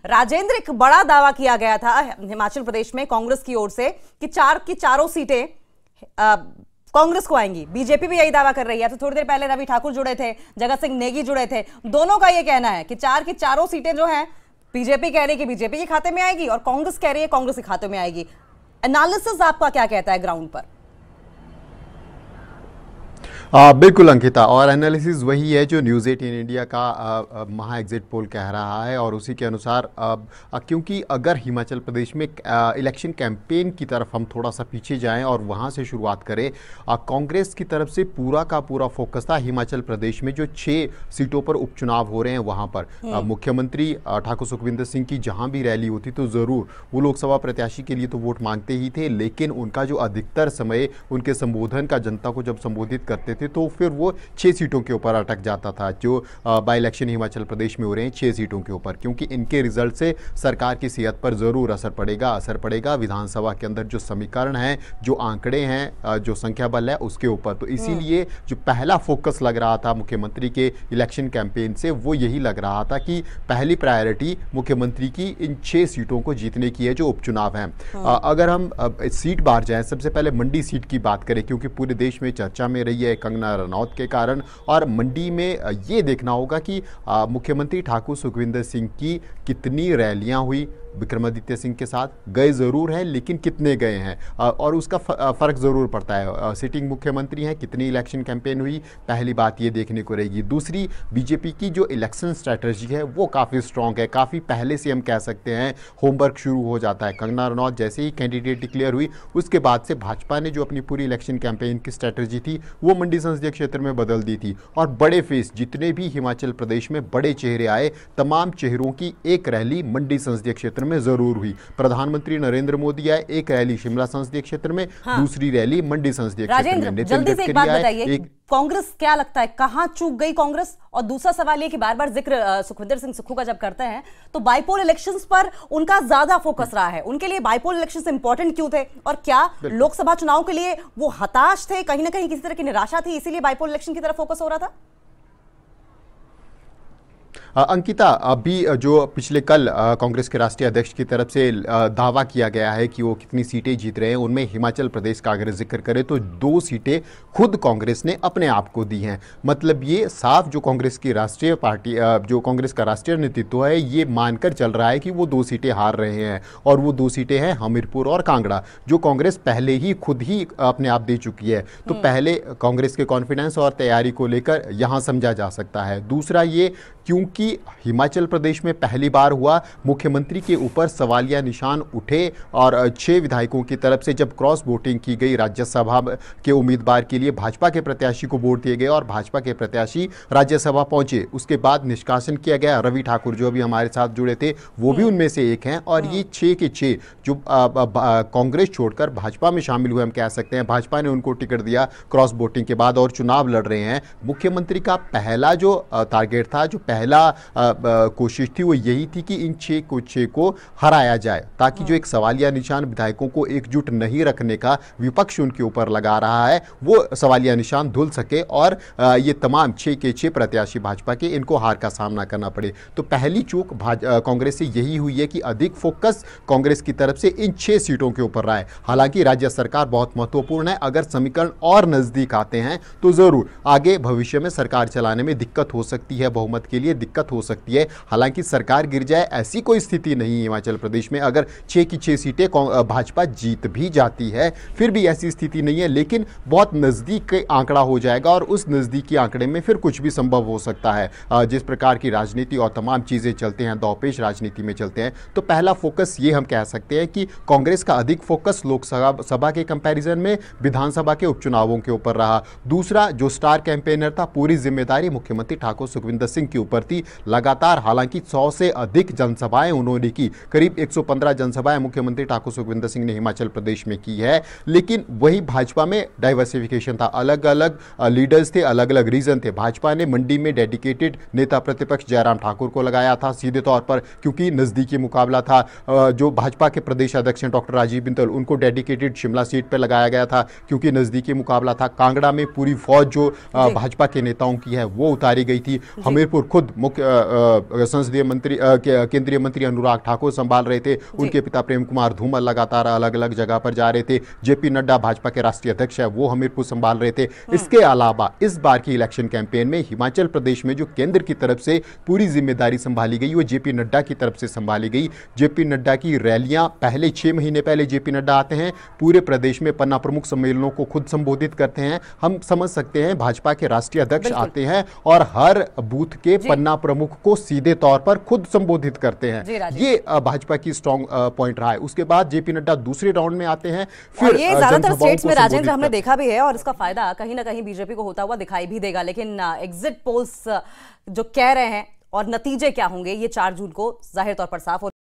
राजेंद्र, एक बड़ा दावा किया गया था हिमाचल प्रदेश में कांग्रेस की ओर से कि चार की चारों सीटें कांग्रेस को आएंगी। बीजेपी भी यही दावा कर रही है। तो थोड़ी देर पहले रवि ठाकुर जुड़े थे, जगत सिंह नेगी जुड़े थे, दोनों का यह कहना है कि चार की चारों सीटें जो हैं बीजेपी कह रही है कि बीजेपी के खाते में आएगी और कांग्रेस कह रही है कांग्रेस के खाते में आएगी। एनालिसिस आपका क्या कहता है ग्राउंड पर? बिल्कुल अंकिता, और एनालिसिस वही है जो न्यूज़ 18 इंडिया का महा एग्जिट पोल कह रहा है और उसी के अनुसार क्योंकि अगर हिमाचल प्रदेश में इलेक्शन कैंपेन की तरफ हम थोड़ा सा पीछे जाएं और वहां से शुरुआत करें, कांग्रेस की तरफ से पूरा का पूरा फोकस था हिमाचल प्रदेश में जो 6 सीटों पर उपचुनाव हो रहे हैं वहां पर मुख्यमंत्री ठाकुर सुखविंदर सिंह की जहां भी रैली होती तो ज़रूर वो लोकसभा प्रत्याशी के लिए तो वोट मांगते ही थे, लेकिन उनका जो अधिकतर समय उनके संबोधन का जनता को जब संबोधित करते थे तो फिर वो 6 सीटों के ऊपर अटक जाता था जो बाई इलेक्शन हिमाचल प्रदेश में हो रहे हैं 6 सीटों के ऊपर, क्योंकि इनके रिजल्ट से सरकार की सेहत पर ज़रूर असर पड़ेगा विधानसभा के अंदर जो समीकरण हैं, जो आंकड़े हैं, जो संख्या बल है उसके ऊपर। तो इसीलिए जो पहला फोकस लग रहा था मुख्यमंत्री के इलेक्शन कैंपेन से वो यही लग रहा था कि पहली प्रायोरिटी मुख्यमंत्री की इन 6 सीटों को जीतने की है जो उपचुनाव हैं। अगर हम सीट बार जाएं, सबसे पहले मंडी सीट की बात करें क्योंकि पूरे देश में चर्चा में रही है कंगना रनौत के कारण, और मंडी में ये देखना होगा कि मुख्यमंत्री ठाकुर सुखविंदर सिंह की कितनी रैलियां हुई। विक्रमादित्य सिंह के साथ गए ज़रूर हैं लेकिन कितने गए हैं और उसका फ़र्क ज़रूर पड़ता है। सिटिंग मुख्यमंत्री हैं, कितनी इलेक्शन कैंपेन हुई, पहली बात ये देखने को रहेगी। दूसरी, बीजेपी की जो इलेक्शन स्ट्रैटेजी है वो काफ़ी स्ट्रॉन्ग है, काफ़ी पहले से हम कह सकते हैं होमवर्क शुरू हो जाता है। कंगना रनौत जैसे ही कैंडिडेट डिक्लेयर हुई उसके बाद से भाजपा ने जो अपनी पूरी इलेक्शन कैंपेन की स्ट्रैटेजी थी वो मंडी संसदीय क्षेत्र में बदल दी थी और बड़े फेस जितने भी हिमाचल प्रदेश में बड़े चेहरे आए, तमाम चेहरों की एक रैली मंडी संसदीय क्षेत्र में जरूर हुई। प्रधानमंत्री नरेंद्र मोदी आए, एक रैली शिमला संसदीय क्षेत्र में, दूसरी रैली मंडी संसदीय क्षेत्र में। जल्दी से एक बात बताइए, कांग्रेस क्या लगता है कहां चूक गई कांग्रेस? और दूसरा सवाल ये कि बार बार जिक्र सुखविंदर सिंह सुक्खू का जब करते हैं तो बाइपोल इलेक्शंस पर उनका ज्यादा फोकस रहा है। उनके लिए बाइपोल इलेक्शंस इंपॉर्टेंट क्यों थे और क्या लोकसभा चुनाव के लिए वो हताश थे, कहीं ना कहीं किसी तरह की निराशा थी, इसीलिए बाइपोल इलेक्शन की तरफ फोकस हो रहा था? अंकिता, अभी जो पिछले कल कांग्रेस के राष्ट्रीय अध्यक्ष की तरफ से दावा किया गया है कि वो कितनी सीटें जीत रहे हैं, उनमें हिमाचल प्रदेश का अगर जिक्र करें तो 2 सीटें खुद कांग्रेस ने अपने आप को दी हैं। मतलब ये साफ जो कांग्रेस की राष्ट्रीय पार्टी, जो कांग्रेस का राष्ट्रीय नेतृत्व है, ये मानकर चल रहा है कि वो 2 सीटें हार रहे हैं और वो 2 सीटें हैं हमीरपुर और कांगड़ा, जो कांग्रेस पहले ही खुद ही अपने आप दे चुकी है। तो पहले कांग्रेस के कॉन्फिडेंस और तैयारी को लेकर यहाँ समझा जा सकता है। दूसरा ये क्योंकि हिमाचल प्रदेश में पहली बार हुआ, मुख्यमंत्री के ऊपर सवालिया निशान उठे और 6 विधायकों की तरफ से जब क्रॉस वोटिंग की गई राज्यसभा के उम्मीदवार के लिए, भाजपा के प्रत्याशी को वोट दिए गए और भाजपा के प्रत्याशी राज्यसभा पहुंचे। उसके बाद निष्कासन किया गया। रवि ठाकुर जो अभी हमारे साथ जुड़े थे वो भी उनमें से एक हैं और ये 6 के 6 जो कांग्रेस छोड़कर भाजपा में शामिल हुए, हम कह सकते हैं भाजपा ने उनको टिकट दिया क्रॉस वोटिंग के बाद और चुनाव लड़ रहे हैं। मुख्यमंत्री का पहला जो टारगेट था, जो पहला कोशिश थी, वो यही थी कि इन 6 को हराया जाए ताकि जो एक सवालिया निशान विधायकों को एकजुट नहीं रखने का विपक्ष उनके ऊपर लगा रहा है वो सवालिया निशान धुल सके और ये तमाम 6 के 6 प्रत्याशी भाजपा के, इनको हार का सामना करना पड़े। तो पहली चूक कांग्रेस से यही हुई है कि अधिक फोकस कांग्रेस की तरफ से इन 6 सीटों के ऊपर रहा है। हालांकि राज्य सरकार बहुत महत्वपूर्ण है, अगर समीकरण और नजदीक आते हैं तो जरूर आगे भविष्य में सरकार चलाने में दिक्कत हो सकती है, बहुमत के लिए दिक्कत हो सकती है। हालांकि सरकार गिर जाए ऐसी कोई स्थिति नहीं है हिमाचल प्रदेश में। अगर 6 की 6 सीटें भाजपा जीत भी जाती है फिर भी ऐसी स्थिति नहीं है, लेकिन बहुत नजदीक आंकड़ा हो जाएगा और उस नजदीकी आंकड़े में फिर कुछ भी संभव हो सकता है। जिस प्रकार की राजनीति और तमाम चीजें चलते हैं, दौपेश राजनीति में चलते हैं, तो पहला फोकस ये हम कह सकते हैं कि कांग्रेस का अधिक फोकस लोकसभा के कंपैरिजन में विधानसभा के उपचुनावों के ऊपर रहा। दूसरा, जो स्टार कैंपेनर था, पूरी जिम्मेदारी मुख्यमंत्री ठाकुर सुखविंदर सिंह के ऊपर थी। लगातार हालांकि 100 से अधिक जनसभाएं उन्होंने की, करीब 115 जनसभाएं मुख्यमंत्री ठाकुर सुखविंदर सिंह ने हिमाचल प्रदेश में की है, लेकिन वही भाजपा में डाइवर्सिफिकेशन था, अलग अलग लीडर्स थे, अलग अलग रीजन थे। भाजपा ने मंडी में डेडिकेटेड नेता प्रतिपक्ष जयराम ठाकुर को लगाया था सीधे तौर पर, क्योंकि नजदीकी मुकाबला था। जो भाजपा के प्रदेश अध्यक्ष हैं डॉक्टर राजीव बिंदल, उनको डेडिकेटेड शिमला सीट पर लगाया गया था क्योंकि नजदीकी मुकाबला था। कांगड़ा में पूरी फौज जो भाजपा के नेताओं की है वो उतारी गई थी। हमीरपुर खुद खुद मुख्य संसदीय मंत्री केंद्रीय मंत्री अनुराग ठाकुर संभाल रहे थे। उनके पिता प्रेम कुमार धूमल लगातार अलग अलग जगह पर जा रहे थे। जेपी नड्डा भाजपा के राष्ट्रीय अध्यक्ष है, वो हमीरपुर संभाल रहे थे। इसके अलावा इस बार की इलेक्शन कैंपेन में हिमाचल प्रदेश में जो केंद्र की तरफ से पूरी जिम्मेदारी संभाली गई वो जेपी नड्डा की तरफ से संभाली गई। जेपी नड्डा की रैलियां पहले 6 महीने पहले जेपी नड्डा आते हैं, पूरे प्रदेश में पन्ना प्रमुख सम्मेलनों को खुद संबोधित करते हैं। हम समझ सकते हैं भाजपा के राष्ट्रीय अध्यक्ष आते हैं और हर बूथ के पन्ना प्रमुख को सीधे तौर पर खुद संबोधित करते हैं। ये भाजपा की स्ट्रॉन्ग पॉइंट रहा है। उसके बाद जेपी नड्डा दूसरे राउंड में आते हैं। फिर ये ज्यादातर स्टेट्स में राजेंद्र हमने देखा भी है और इसका फायदा कहीं ना कहीं बीजेपी को होता हुआ दिखाई भी देगा। लेकिन एग्जिट पोल्स जो कह रहे हैं और नतीजे क्या होंगे ये 4 जून को जाहिर तौर पर साफ हो